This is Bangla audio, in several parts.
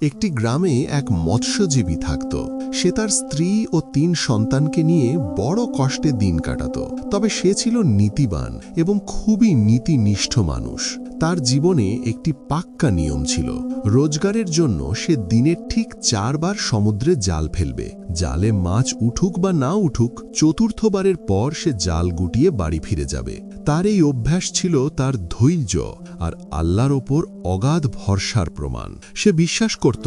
একটি গ্রামে এক মৎস্যজীবী থাকত। সে তার স্ত্রী ও ৩ সন্তানকে নিয়ে বড় কষ্টে দিন কাটাত। তবে সে ছিল নীতিবান এবং খুবই নীতিনিষ্ঠ মানুষ। তার জীবনে একটি পাক্কা নিয়ম ছিল। রোজগারের জন্য সে দিনে ঠিক ৪ বার সমুদ্রে জাল ফেলবে। জালে মাছ উঠুক বা না উঠুক, চতুর্থবারের পর সে জাল গুটিয়ে বাড়ি ফিরে যাবে। তার এই অভ্যাস ছিল তার ধৈর্য আর আল্লাহর ওপর অগাধ ভরসার প্রমাণ। সে বিশ্বাস করত,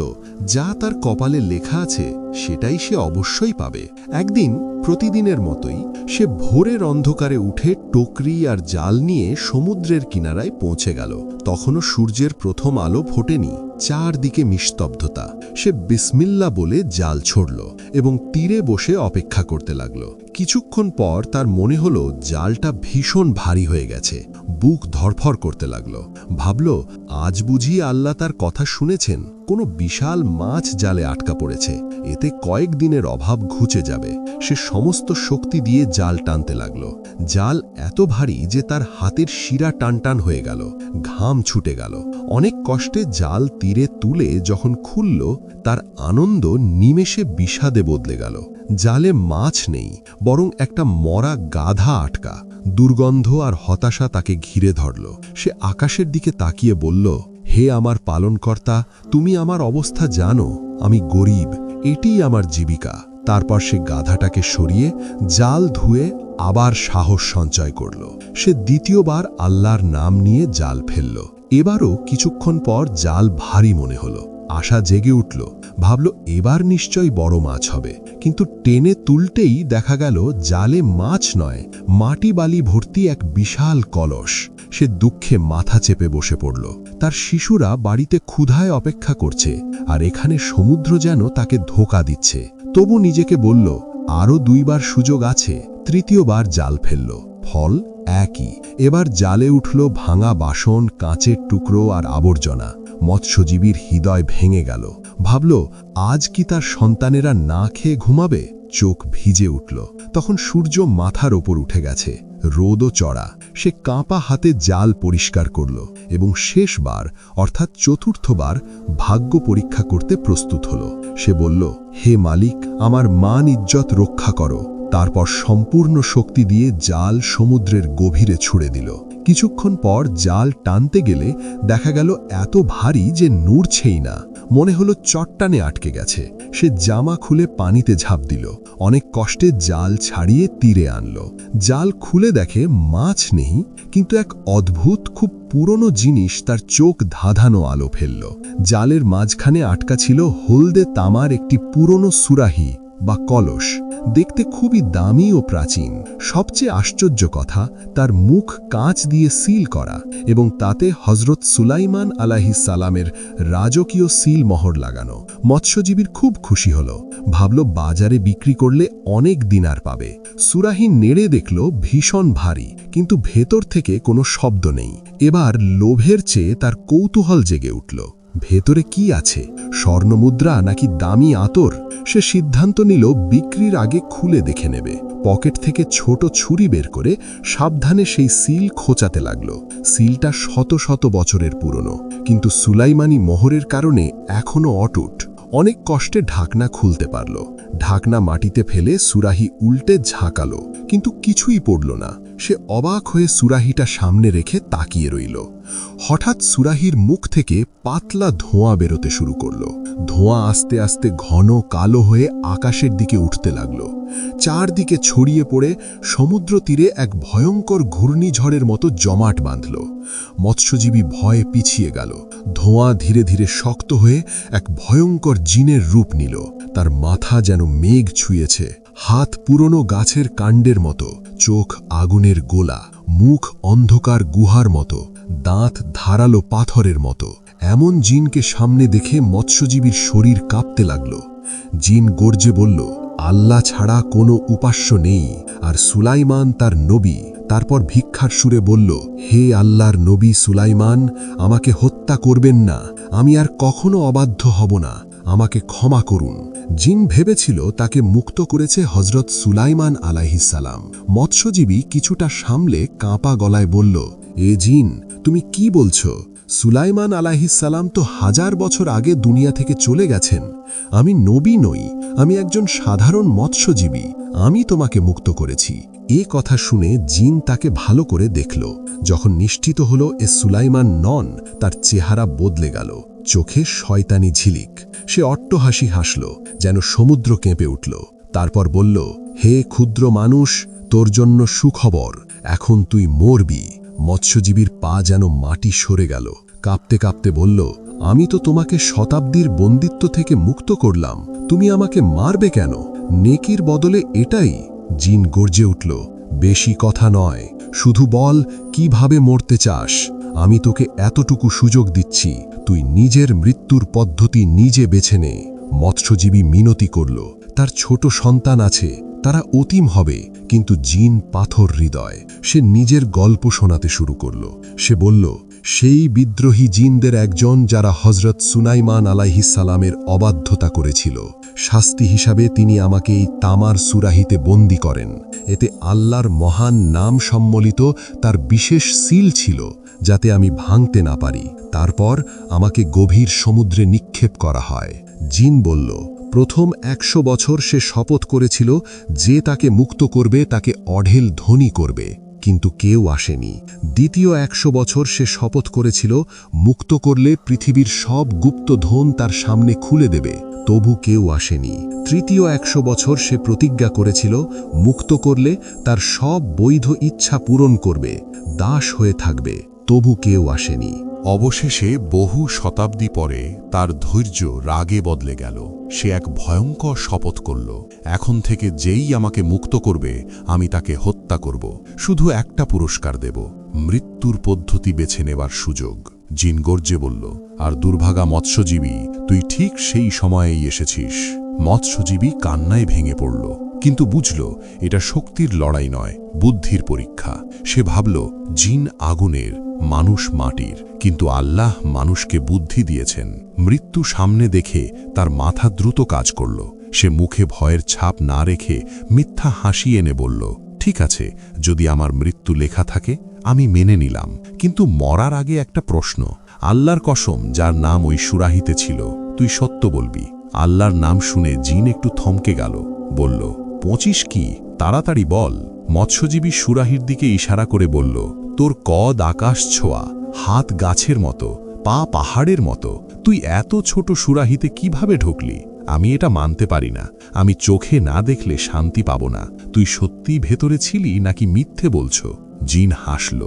যা তার কপালে লেখা আছে সেটাই সে অবশ্যই পাবে। একদিন প্রতিদিনের মতোই সে ভোরের অন্ধকারে উঠে টকরি আর জাল নিয়ে সমুদ্রের কিনারায় পৌঁছে গেল। তখনও সূর্যের প্রথম আলো ফোটেনি, চারদিকে নিস্তব্ধতা। সে বিসমিল্লাহ বলে জাল ছড়ল এবং তীরে বসে অপেক্ষা করতে লাগল। কিছুক্ষণ পর তার মনে হল জালটা ভীষণ ভারী হয়ে গেছে। বুক ধড়ফড় করতে লাগল। ভাবল, আজ বুঝি আল্লাহ তার কথা শুনেছেন। কোনো বিশাল মাছ জালে আটকা পড়েছে, এতে কয়েকদিনের অভাব ঘুচে যাবে। সে সমস্ত শক্তি দিয়ে জাল টানতে লাগল। জাল এত ভারী যে তার হাতের শিরা টানটান হয়ে গেল, ঘাম ছুটে গেল। অনেক কষ্টে জাল তীরে তুলে যখন খুলল, তার আনন্দ নিমেষে বিষাদে বদলে গেল। জালে মাছ নেই, বরং একটা মরা গাধা আটকা। দুর্গন্ধ আর হতাশা তাকে ঘিরে ধরল। সে আকাশের দিকে তাকিয়ে বলল, হে আমার পালনকর্তা, তুমি আমার অবস্থা জানো। আমি গরিব, এটিই আমার জীবিকা। তারপর সে গাধাটাকে সরিয়ে জাল ধুয়ে আবার সাহস সঞ্চয় করল। সে দ্বিতীয়বার আল্লাহর নাম নিয়ে জাল ফেলল। এবারও কিছুক্ষণ পর জাল ভারী মনে হল। আশা জেগে উঠল, ভাবল এবার নিশ্চয়ই বড় মাছ হবে। কিন্তু টেনে তুলতেই দেখা গেল জালে মাছ নয়, মাটি বালি ভর্তি এক বিশাল কলস। সে দুঃখে মাথা চেপে বসে পড়ল। তার শিশুরা বাড়িতে ক্ষুধায় অপেক্ষা করছে, আর এখানে সমুদ্র যেন তাকে ধোঁকা দিচ্ছে। তবু নিজেকে বলল, আরও ২ বার সুযোগ আছে। তৃতীয়বার জাল ফেলল, ফল একই। এবার জালে উঠল ভাঙা বাসন, কাঁচের টুকরো আর আবর্জনা। মৎস্যজীবীর হৃদয় ভেঙে গেল। ভাবল, আজ কি তার সন্তানেরা না খেয়ে ঘুমাবে? চোখ ভিজে উঠল। তখন সূর্য মাথার ওপর উঠে গেছে, রোদও চড়া। সে কাঁপা হাতে জাল পরিষ্কার করল এবং শেষবার অর্থাৎ চতুর্থবার ভাগ্য পরীক্ষা করতে প্রস্তুত হল। সে বলল, হে মালিক, আমার মান ইজ্জত রক্ষা করো। তারপর সম্পূর্ণ শক্তি দিয়ে জাল সমুদ্রের গভীরে ছুড়ে দিল। কিছুক্ষণ পর জাল টানতে গেলে দেখা গেল এত ভারী যে নড়ছেই না। মনে হলো চট্টানে আটকে গেছে। সে জামা খুলে পানিতে ঝাঁপ দিল। অনেক কষ্টে জাল ছাড়িয়ে তীরে আনল। জাল খুলে দেখে মাছ নেই, কিন্তু এক অদ্ভুত খুব পুরনো জিনিস তার চোখ ধাঁধানো আলো ফেলল। জালের মাঝখানে আটকা ছিল হলদে তামার একটি পুরনো সুরাহি বা কলস, দেখতে খুবই দামি ও প্রাচীন। সবচেয়ে আশ্চর্য কথা, তার মুখ কাঁচ দিয়ে সিল করা এবং তাতে হযরত সুলাইমান আলাইহিস সালামের রাজকীয় সিল মোহর লাগানো। মৎস্যজীবীর খুব খুশি হল। ভাবল, বাজারে বিক্রি করলে অনেক দিনার পাবে। সুরাহি নেড়ে দেখল ভীষণ ভারী, কিন্তু ভেতর থেকে কোনো শব্দ নেই। এবার লোভের চেয়ে তার কৌতূহল জেগে উঠল। ভেতরে কি আছে? স্বর্ণমুদ্রা নাকি দামি আতর? সে সিদ্ধান্ত নিল বিক্রির আগে খুলে দেখে নেবে। পকেট থেকে ছোট ছুরি বের করে সাবধানে সেই সিল খোঁচাতে লাগল। সিলটা শত শত বছরের পুরনো, কিন্তু সুলাইমানি মোহরের কারণে এখনও অটুট। অনেক কষ্টে ঢাকনা খুলতে পারল। ঢাকনা মাটিতে ফেলে সুরাহি উল্টে ঝাঁকালো, কিন্তু কিছুই পড়ল না। সে অবাক হয়ে সুরাহিটা সামনে রেখে তাকিয়ে রইল। হঠাৎ সুরাহির মুখ থেকে পাতলা ধোঁয়া বেরোতে শুরু করল। ধোঁয়া আস্তে আস্তে ঘন কালো হয়ে আকাশের দিকে উঠতে লাগল। চারদিকে ছড়িয়ে পড়ে সমুদ্র তীরে এক ভয়ঙ্কর ঘূর্ণিঝড়ের মতো জমাট বাঁধল। মৎস্যজীবী ভয়ে পিছিয়ে গেল। ধোঁয়া ধীরে ধীরে শক্ত হয়ে এক ভয়ঙ্কর জিনের রূপ নিল। তার মাথা যেন মেঘ ছুঁয়েছে, হাত পুরনো গাছের কাণ্ডের মতো, চোখ আগুনের গোলা, মুখ অন্ধকার গুহার মতো, দাঁত ধারালো পাথরের মতো। এমন জিনকে সামনে দেখে মৎস্যজীবীর শরীর কাঁপতে লাগল। জিন গর্জে বলল, আল্লাহ ছাড়া কোনো উপাস্য নেই, আর সুলাইমান তার নবী। তারপর ভিক্ষার সুরে বলল, হে আল্লাহর নবী সুলাইমান, আমাকে হত্যা করবেন না। আমি আর কখনো অবাধ্য হব না। আমাকে ক্ষমা করুন। জিন ভেবেছিল তাকে মুক্ত করেছে হযরত সুলাইমান আলাইহিস সালাম। মৎস্যজীবী কিছুটা সামলে কাঁপা গলায় বলল, এ জিন, তুমি কি বলছো? সুলাইমান আলাইহিসসালাম তো 1000 বছর আগে দুনিয়া থেকে চলে গেছেন। আমি নবী নই, আমি একজন সাধারণ মৎস্যজীবী। আমি তোমাকে মুক্ত করেছি। এ কথা শুনে জিন তাকে ভালো করে দেখল। যখন নিশ্চিত হল এ সুলাইমান নন, তার চেহারা বদলে গেল, চোখে শয়তানি ঝিলিক। সে অট্টহাসি হাসল, যেন সমুদ্র কেঁপে উঠল। তারপর বলল, হে ক্ষুদ্র মানুষ, তোর জন্য সুখবর, এখন তুই মরবি। মৎস্যজীবীর পা যেন মাটি সরে গেল, কাঁপতে কাঁপতে বলল, আমি তো তোমাকে শতাব্দীর বন্দিত্ব থেকে মুক্ত করলাম, তুমি আমাকে মারবে কেন? নেকির বদলে এটাই? জিন গর্জে উঠল, বেশি কথা নয়, শুধু বল কিভাবে মরতে চাস। আমি তোকে এতটুকু সুযোগ দিচ্ছি, তুই নিজের মৃত্যুর পদ্ধতি নিজে বেছে নে। মৎস্যজীবী মিনতি করল, তার ছোট সন্তান আছে, তারা অতীম হবে, কিন্তু জিন পাথর হৃদয়। সে নিজের গল্প শোনাতে শুরু করল। সে বলল, সেই বিদ্রোহী জিনদের একজন যারা হজরত সুলাইমান আলাইহিসসালামের অবাধ্যতা করেছিল, শাস্তি হিসাবে তিনি আমাকে এই তামার সুরাহিতে বন্দী করেন। এতে আল্লাহর মহান নাম সম্বলিত তার বিশেষ সিল ছিল, যাতে আমি ভাঙতে না পারি। তারপর আমাকে গভীর সমুদ্রে নিক্ষেপ করা হয়। জিন বলল, প্রথম 100 বছর সে শপথ করেছিল যে তাকে মুক্ত করবে তাকে অঢেল ধনী করবে, কিন্তু কেউ আসেনি। দ্বিতীয় 100 বছর সে শপথ করেছিল মুক্ত করলে পৃথিবীর সব গুপ্ত ধন তার সামনে খুলে দেবে, তবু কেউ আসেনি। তৃতীয় 100 বছর সে প্রতিজ্ঞা করেছিল মুক্ত করলে তার সব বৈধ ইচ্ছা পূরণ করবে, দাস হয়ে থাকবে, তবু কেউ আসেনি। অবশেষে বহু শতাব্দী পরে তার ধৈর্য রাগে বদলে গেল। সে এক ভয়ঙ্কর শপথ করল, এখন থেকে যেই আমাকে মুক্ত করবে আমি তাকে হত্যা করব, শুধু একটা পুরস্কার দেব, মৃত্যুর পদ্ধতি বেছে নেবার সুযোগ। জিন গর্জে বলল, আর দুর্ভাগা মৎস্যজীবী, তুই ঠিক সেই সময়েই এসেছিস। মৎস্যজীবী কান্নায় ভেঙে পড়ল, কিন্তু বুঝল এটা শক্তির লড়াই নয়, বুদ্ধির পরীক্ষা। সে ভাবল, জিন আগুনের, মানুষ মাটির, কিন্তু আল্লাহ মানুষকে বুদ্ধি দিয়েছেন। মৃত্যু সামনে দেখে তার মাথা দ্রুত কাজ করল। সে মুখে ভয়ের ছাপ না রেখে মিথ্যা হাসি এনে বলল, ঠিক আছে, যদি আমার মৃত্যু লেখা থাকে আমি মেনে নিলাম, কিন্তু মরার আগে একটা প্রশ্ন। আল্লাহর কসম, যার নাম ওই সুরাহিতে ছিল, তুই সত্য বলবি। আল্লাহর নাম শুনে জিন একটু থমকে গেল, বলল, 25 কি? তাড়াতাড়ি বল। মৎস্যজীবী সুরাহির দিকে ইশারা করে বলল, তোর কদ আকাশ ছোঁয়া, হাত গাছের মতো, পা পাহাড়ের মতো, তুই এত ছোট সুরাহিতে কিভাবে ঢুকলি? আমি এটা মানতে পারি না। আমি চোখে না দেখলে শান্তি পাব না। তুই সত্যি ভেতরে ছিলি নাকি মিথ্যে বলছ? জিন হাসল,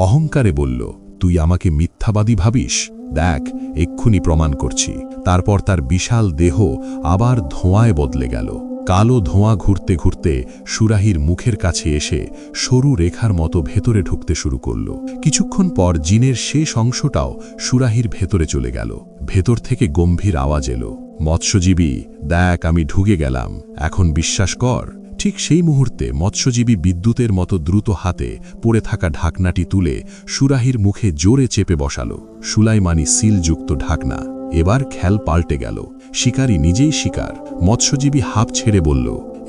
অহংকারে বলল, তুই আমাকে মিথ্যাবাদী ভাবিস? দেখ, এক্ষুনি প্রমাণ করছি। তারপর তার বিশাল দেহ আবার ধোঁয়ায় বদলে গেল। কালো ধোঁয়া ঘুরতে ঘুরতে সুরাহির মুখের কাছে এসে সরু রেখার মতো ভেতরে ঢুকতে শুরু করল। কিছুক্ষণ পর জিনের শেষ অংশটাও সুরাহির ভেতরে চলে গেল। ভেতর থেকে গম্ভীর আওয়াজ এলো, মৎস্যজীবী, দেখ আমি ঢুকে গেলাম, এখন বিশ্বাস কর। ঠিক সেই মুহূর্তে মৎস্যজীবী বিদ্যুতের মতো দ্রুত হাতে পড়ে থাকা ঢাকনাটি তুলে সুরাহির মুখে জোরে চেপে বসালো। সুলাইমানি সিলযুক্ত ঢাকনা। এবার খেল পাল্টে গেল। শিকারী নিজেই শিকার। মৎস্যজীবী হাঁপ ছেড়ে বলল,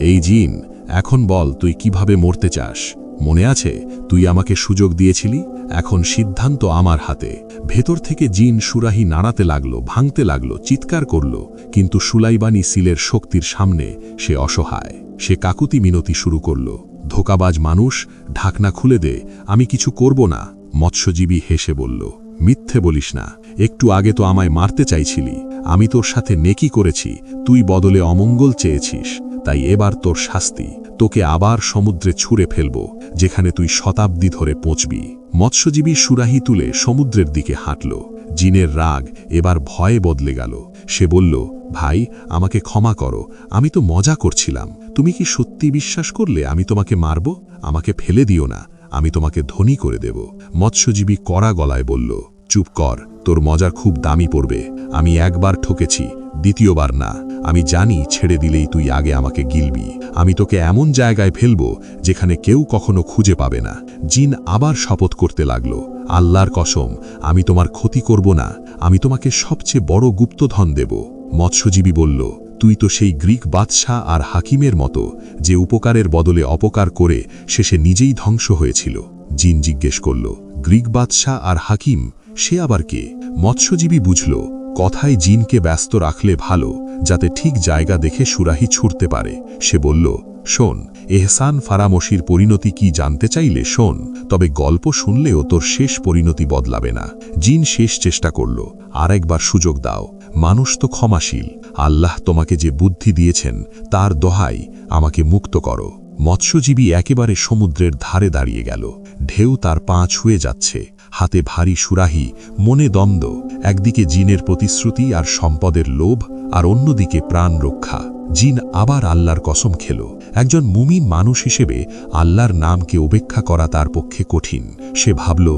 এই জিন, এখন বল তুই কিভাবে মরতে চাস? মনে আছে তুই আমাকে সুযোগ দিয়েছিলি? এখন সিদ্ধান্ত আমার হাতে। ভেতর থেকে জিন সুরাহি নাড়াতে লাগলো, ভাঙতে লাগলো, চিৎকার করল, কিন্তু সুলাইমানি সিলের শক্তির সামনে সে অসহায়। সে কাকুতি মিনতি শুরু করল, ধোকাবাজ মানুষ, ঢাকনা খুলে দে, আমি কিছু করব না। মৎস্যজীবী হেসে বলল, মিথ্যে বলিস না, একটু আগে তো আমায় মারতে চাইছিলি। আমি তোর সাথে নেকি করেছি, তুই বদলে অমঙ্গল চেয়েছিস, তাই এবার তোর শাস্তি, তোকে আবার সমুদ্রে ছুঁড়ে ফেলব, যেখানে তুই শতাব্দী ধরে পৌঁছবি। মৎস্যজীবী সুরাহি তুলে সমুদ্রের দিকে হাঁটল। জিনের রাগ এবার ভয়ে বদলে গেল। সে বলল, ভাই, আমাকে ক্ষমা করো, আমি তো মজা করছিলাম। তুমি কি সত্যি বিশ্বাস করলে আমি তোমাকে মারব? আমাকে ফেলে দিও না, আমি তোমাকে ধনী করে দেব। মৎস্যজীবী কড়া গলায় বলল, চুপ কর, তোর মজা খুব দামি পড়বে। আমি একবার ঠকেছি, দ্বিতীয়বার না। আমি জানি ছেড়ে দিলেই তুই আগে আমাকে গিলবি। আমি তোকে এমন জায়গায় ফেলব যেখানে কেউ কখনো খুঁজে পাবে না। জিন আবার শপথ করতে লাগল, আল্লাহর কসম, আমি তোমার ক্ষতি করব না, আমি তোমাকে সবচেয়ে বড় গুপ্তধন দেব। মৎস্যজীবী বলল, তুই তো সেই গ্রিক বাদশাহ আর হাকিমের মতো, যে উপকারের বদলে অপকার করে শেষে নিজেই ধ্বংস হয়েছিল। জিন জিজ্ঞেস করল, গ্রিক বাদশাহ আর হাকিম, সে আবার কে? মৎস্যজীবী বুঝল, কথায় জিনকে ব্যস্ত রাখলে ভালো, যাতে ঠিক জায়গা দেখে সুরাহি ছুটতে পারে। সে বলল, শোন, এহসান ফারামশির পরিণতি কি জানতে চাইলে শোন, তবে গল্প শুনলেও তোর শেষ পরিণতি বদলাবে না। জিন শেষ চেষ্টা করল, আর একবার সুযোগ দাও। মানুষ তো ক্ষমাশীল, আল্লাহ তোমাকে যে বুদ্ধি দিয়েছেন তার দোহাই, আমাকে মুক্ত করো। মৎস্যজীবী একেবারে সমুদ্রের ধারে দাঁড়িয়ে গেল। ঢেউ তার পা ছুঁয়ে যাচ্ছে, হাতে ভারী সুরাহি, মনে দ্বন্দ্ব, একদিকে জিনের প্রতিশ্রুতি আর সম্পদের লোভ, আর অন্যদিকে প্রাণ রক্ষা। জিন আবার আল্লাহর কসম খেল। একজন মুমিন মানুষ হিসেবে আল্লাহর নামকে উপেক্ষা করা তার পক্ষে কঠিন। সে ভাবল,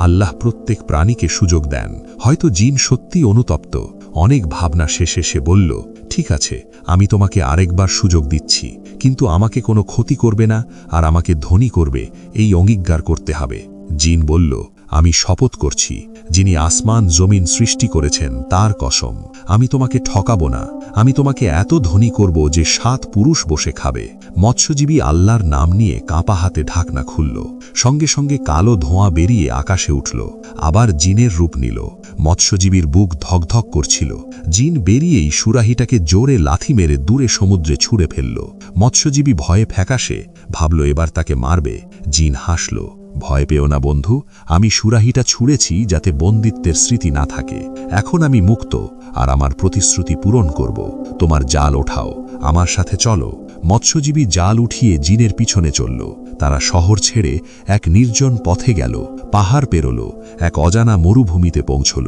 আল্লাহ প্রত্যেক প্রাণীকে সুযোগ দেন, হয়তো জিন সত্যি অনুতপ্ত। অনেক ভাবনা শেষে সে বলল, ঠিক আছে, আমি তোমাকে আরেকবার সুযোগ দিচ্ছি, কিন্তু আমাকে কোনো ক্ষতি করবে না আর আমাকে ধনী করবে, এই অঙ্গীকার করতে হবে। জিন বলল, আমি শপথ করছি, যিনি আসমান জমিন সৃষ্টি করেছেন তার কসম, আমি তোমাকে ঠকাবো না। আমি তোমাকে এত ধনী করব যে 7 পুরুষ বসে খাবে। মৎস্যজীবী আল্লাহর নাম নিয়ে কাঁপা হাতে ঢাকনা খুলল। সঙ্গে সঙ্গে কালো ধোঁয়া বেরিয়ে আকাশে উঠল, আবার জিনের রূপ নিল। মৎস্যজীবীর বুক ধকধক করছিল। জিন বেরিয়েই সুরাহিটাকে জোরে লাথি মেরে দূরে সমুদ্রে ছুঁড়ে ফেলল। মৎস্যজীবী ভয়ে ফ্যাকাশে, ভাবল এবার তাকে মারবে। জিন হাসল, ভয় পেও না বন্ধু, আমি সুরাহিটা ছুঁড়েছি যাতে বন্দিত্বের স্মৃতি না থাকে। এখন আমি মুক্ত, আর আমার প্রতিশ্রুতি পূরণ করব। তোমার জাল ওঠাও, আমার সাথে চলো। মৎস্যজীবী জাল উঠিয়ে জিনের পিছনে চলল। তারা শহর ছেড়ে এক নির্জন পথে গেল, পাহাড় পেরোল, এক অজানা মরুভূমিতে পৌঁছল।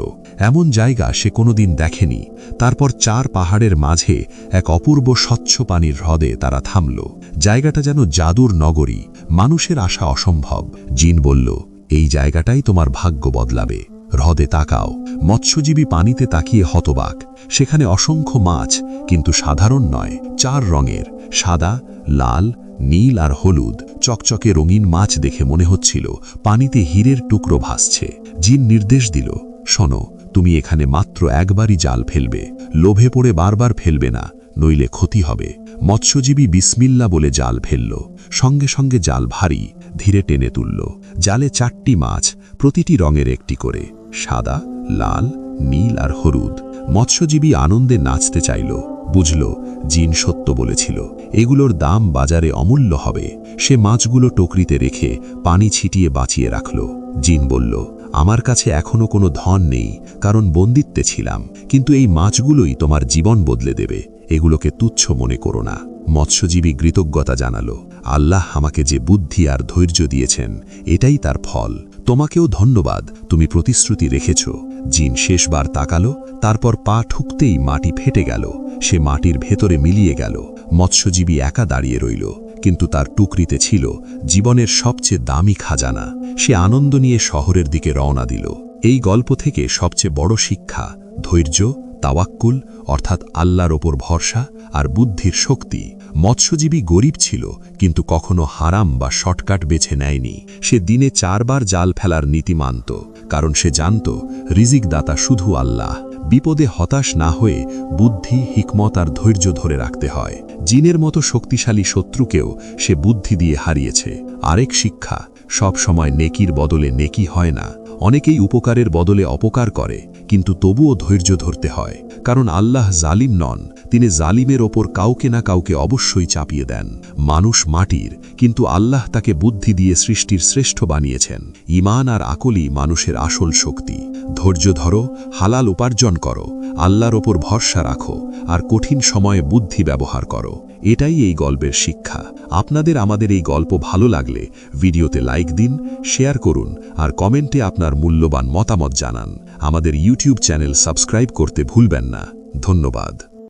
এমন জায়গা সে কোনোদিন দেখেনি। তারপর 4 পাহাড়ের মাঝে এক অপূর্ব স্বচ্ছ পানির হ্রদে তারা থামল। জায়গাটা যেন জাদুর নগরী, মানুষের আশা অসম্ভব। জিন বলল, এই জায়গাটাই তোমার ভাগ্য বদলাবে। হ্রদে তাকাও। মৎস্যজীবী পানিতে তাকিয়ে হতবাক। সেখানে অসংখ্য মাছ, কিন্তু সাধারণ নয়, 4 রঙের, সাদা, লাল, নীল আর হলুদ। চকচকে রঙিন মাছ দেখে মনে হচ্ছিল পানিতে হীরের টুকরো ভাসছে। জিন নির্দেশ দিল, শোনো, তুমি এখানে মাত্র একবারই জাল ফেলবে, লোভে পড়ে বারবার ফেলবে না, নইলে ক্ষতি হবে। মৎস্যজীবী বিসমিল্লা বলে জাল ফেলল। সঙ্গে সঙ্গে জাল ভারী, ধীরে টেনে তুলল। জালে 4টি মাছ, প্রতিটি রঙের একটি করে, সাদা, লাল, নীল আর হলুদ। মৎস্যজীবী আনন্দে নাচতে চাইল। বুঝল, জিন সত্য বলেছিল, এগুলোর দাম বাজারে অমূল্য হবে। সে মাছগুলো টকরিতে রেখে পানি ছিটিয়ে বাঁচিয়ে রাখল। জিন বলল, আমার কাছে এখনো কোনো ধন নেই, কারণ বন্দিত্বে ছিলাম, কিন্তু এই মাছগুলোই তোমার জীবন বদলে দেবে, এগুলোকে তুচ্ছ মনে করো না। মৎস্যজীবী কৃতজ্ঞতা জানালো, আল্লাহ আমাকে যে বুদ্ধি আর ধৈর্য দিয়েছেন, এটাই তার ফল। তোমাকেও ধন্যবাদ, তুমি প্রতিশ্রুতি রেখেছ। জিন শেষবার তাকালো, তারপর পা ঠুকতেই মাটি ফেটে গেল। সে মাটির ভেতরে মিলিয়ে গেল। মৎস্যজীবী একা দাঁড়িয়ে রইল, কিন্তু তার টুকরিতে ছিল জীবনের সবচেয়ে দামি খাজানা। সে আনন্দ নিয়ে শহরের দিকে রওনা দিল। এই গল্প থেকে সবচেয়ে বড় শিক্ষা, ধৈর্য, তাওয়াক্কুল অর্থাৎ আল্লাহর ওপর ভরসা আর বুদ্ধির শক্তি। মৎস্যজীবী গরিব ছিল, কিন্তু কখনো হারাম বা শর্টকাট বেছে নেয়নি। সে দিনে 4 বার জাল ফেলার নীতি মানত, কারণ সে জানত রিজিক দাতা শুধু আল্লাহ। বিপদে হতাশ না হয়ে বুদ্ধি, হিকমত আর ধৈর্য ধরে রাখতে হয়। জিনের মতো শক্তিশালী শত্রুকেও সে বুদ্ধি দিয়ে হারিয়েছে। আরেক শিক্ষা, সব সময় নেকির বদলে নেকি হয় না। অনেকেই উপকারের বদলে অপকার করে, কিন্তু তবুও ধৈর্য ধরতে হয়, কারণ আল্লাহ জালিম নন। তিনি জালিমের ওপর কাউকে না কাউকে অবশ্যই চাপিয়ে দেন। মানুষ মাটির, কিন্তু আল্লাহ তাকে বুদ্ধি দিয়ে সৃষ্টির শ্রেষ্ঠ বানিয়েছেন। ঈমান আর আকলই মানুষের আসল শক্তি। ধৈর্য ধরো, হালাল উপার্জন করো, আল্লাহর ওপর ভরসা রাখো, আর কঠিন সময়ে বুদ্ধি ব্যবহার করো। এটাই এই গল্পের শিক্ষা। আপনাদের আমাদের এই গল্প ভালো লাগলে ভিডিওতে লাইক দিন, শেয়ার করুন আর কমেন্টে আপনার মূল্যবান মতামত জানান। আমাদের ইউটিউব চ্যানেল সাবস্ক্রাইব করতে ভুলবেন না। ধন্যবাদ।